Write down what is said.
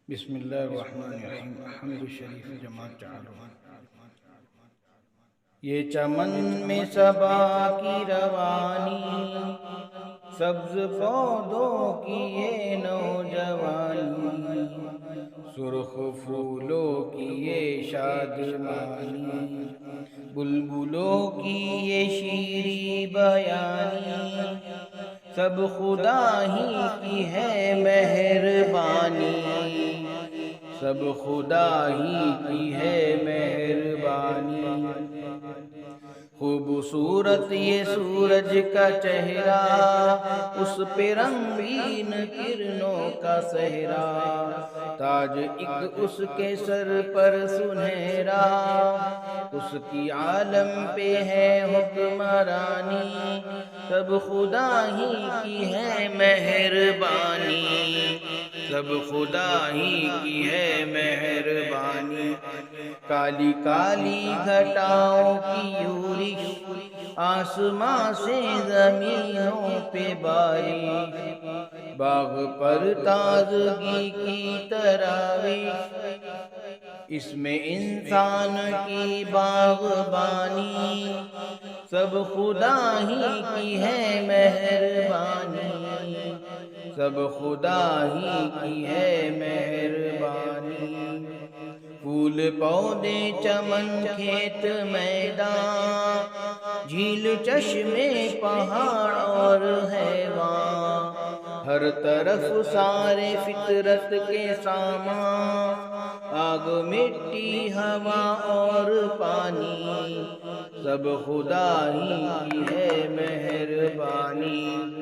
بسم اللہ الرحمن الرحیم حمد شریف جماعت چالو۔ یہ چمن میں صبا کی روانی، سبز پودوں کی یہ نوجوانی، سرخ پھولوں کی یہ شادمانی، بلبلوں کی یہ شیریں بیانی، سب خدا ہی کی ہے مہربانی، سب خدا ہی کی ہے مہربانی۔ خوبصورت یہ سورج کا چہرہ، اس پہ رنگین کرنوں کا صحرا، تاج ایک اس کے سر پر سنہرا، اس کی عالم پہ ہے حکمرانی، سب خدا ہی کی ہے مہربانی، سب خدا ہی کی ہے مہربانی۔ کالی کالی گھٹاؤں کی یورش، آسمان سے زمینوں پہ بارش، باغ پر تازگی کی تراوش، اس میں انسان کی باغبانی، سب خدا ہی کی ہے مہربانی، سب خدا ہی کی ہے مہربانی۔ پھول پودے چمن کھیت میدان، جھیل چشمے پہاڑ اور حیوان، ہر طرف سارے فطرت کے سامان، آگ مٹی ہوا اور پانی، سب خدا ہی کی ہے مہربانی۔